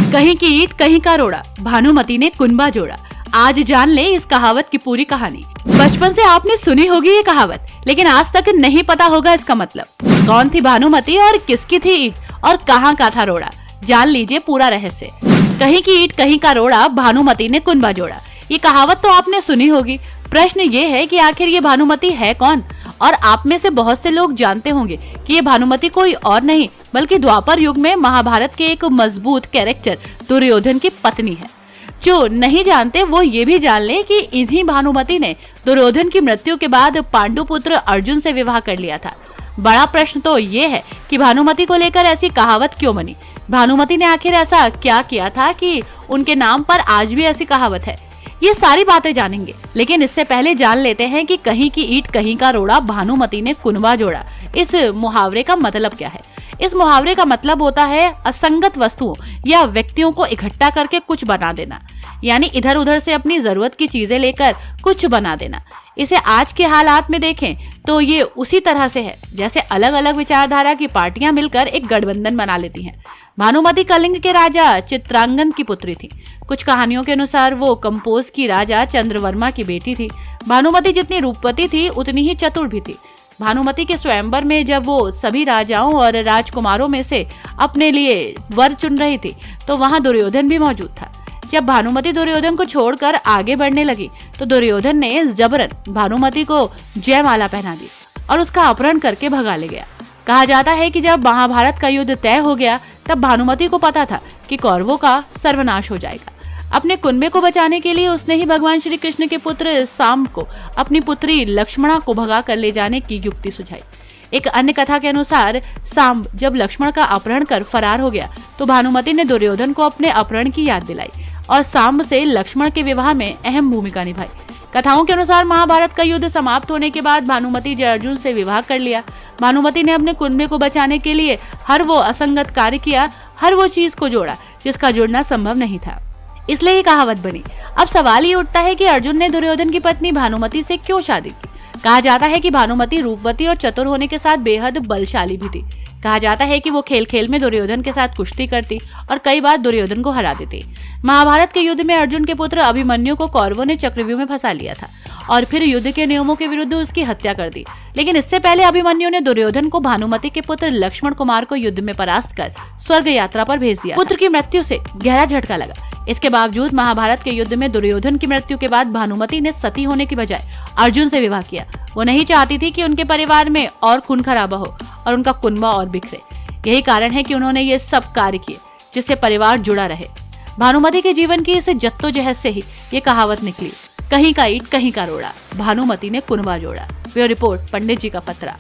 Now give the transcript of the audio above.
कहीं की ईंट कहीं का रोड़ा, भानुमति ने कुनबा जोड़ा। आज जान ले इस कहावत की पूरी कहानी। बचपन से आपने सुनी होगी ये कहावत, लेकिन आज तक नहीं पता होगा इसका मतलब। कौन थी भानुमति और किसकी थी ईंट और कहाँ का था रोड़ा, जान लीजिए पूरा रहस्य। कहीं की ईंट कहीं का रोड़ा, भानुमति ने कुनबा जोड़ा। ये कहावत तो आपने सुनी होगी। प्रश्न ये है कि आखिर ये भानुमति है कौन? और आप में से बहुत से लोग जानते होंगे कि ये भानुमति कोई और नहीं बल्कि द्वापर युग में महाभारत के एक मजबूत कैरेक्टर दुर्योधन की पत्नी है। जो नहीं जानते वो ये भी जान ले कि इन्हीं भानुमति ने दुर्योधन की मृत्यु के बाद पांडुपुत्र अर्जुन से विवाह कर लिया था। बड़ा प्रश्न तो ये है कि भानुमति को लेकर ऐसी कहावत क्यों बनी? भानुमति ने आखिर ऐसा क्या किया था कि उनके नाम पर आज भी ऐसी कहावत है? ये सारी बातें जानेंगे, लेकिन इससे पहले जान लेते हैं कि कहीं की ईंट कहीं का रोड़ा, भानुमति ने कुनबा जोड़ा। इस मुहावरे का मतलब क्या है? इस मुहावरे का मतलब होता है असंगत वस्तुओं या व्यक्तियों को इकट्ठा करके कुछ बना देना, यानी इधर उधर से अपनी जरूरत की चीजें लेकर कुछ बना देना। इसे आज के हालात में देखें तो ये उसी तरह से है जैसे अलग अलग विचारधारा की पार्टियां मिलकर एक गठबंधन बना लेती हैं। भानुमति कलिंग के राजा चित्रांगन की पुत्री थी। कुछ कहानियों के अनुसार वो कंपोज की राजा चंद्रवर्मा की बेटी थी। भानुमति जितनी रूपवती थी उतनी ही चतुर भी थी। भानुमति के स्वयंवर में जब वो सभी राजाओं और राजकुमारों में से अपने लिए वर चुन रही थी तो वहां दुर्योधन भी मौजूद था। जब भानुमति दुर्योधन को छोड़कर आगे बढ़ने लगी तो दुर्योधन ने जबरन भानुमति को जयमाला पहना दी और उसका अपहरण करके भगा ले गया। कहा जाता है कि जब महाभारत का युद्ध तय हो गया तब भानुमति को पता था कि कौरवों का सर्वनाश हो जाएगा। अपने कुनबे को बचाने के लिए उसने ही भगवान श्री कृष्ण के पुत्र सांब को अपनी पुत्री लक्ष्मणा को भगा कर ले जाने की युक्ति सुझाई। एक अन्य कथा के अनुसार सांब जब लक्ष्मण का अपहरण कर फरार हो गया तो भानुमति ने दुर्योधन को अपने अपहरण की याद दिलाई और सांब से लक्ष्मण के विवाह में अहम भूमिका निभाई। कथाओं के अनुसार महाभारत का युद्ध समाप्त होने के बाद भानुमति अर्जुन से विवाह कर लिया। भानुमति ने अपने कुनबे को बचाने के लिए हर वो असंगत कार्य किया, हर वो चीज को जोड़ा जिसका जुड़ना संभव नहीं था। इसलिए ये कहावत बनी। अब सवाल ये उठता है कि अर्जुन ने दुर्योधन की पत्नी भानुमति से क्यों शादी की? कहा जाता है कि भानुमति रूपवती और चतुर होने के साथ बेहद बलशाली भी थी। कहा जाता है कि वो खेल खेल में दुर्योधन के साथ कुश्ती करती और कई बार दुर्योधन को हरा देती। महाभारत के युद्ध में अर्जुन के पुत्र अभिमन्यु को कौरवों ने चक्रव्यूह में फंसा लिया था और फिर युद्ध के नियमों के विरुद्ध उसकी हत्या कर दी। लेकिन इससे पहले अभिमन्यु ने दुर्योधन को भानुमति के पुत्र लक्ष्मण कुमार को युद्ध में परास्त कर स्वर्ग यात्रा पर भेज दिया। पुत्र की मृत्यु से गहरा झटका लगा। इसके बावजूद महाभारत के युद्ध में दुर्योधन की मृत्यु के बाद भानुमति ने सती होने की बजाय अर्जुन से विवाह किया। वो नहीं चाहती थी कि उनके परिवार में और खून खराबा हो और उनका कुनबा और बिखरे। यही कारण है कि उन्होंने ये सब कार्य किए जिससे परिवार जुड़ा रहे। भानुमति के जीवन की इस जद्दोजहद से ही ये कहावत निकली, कहीं का ईंट कहीं का रोड़ा, भानुमति ने कुनबा जोड़ा। ब्यूरो रिपोर्ट, पंडित जी का पत्रा।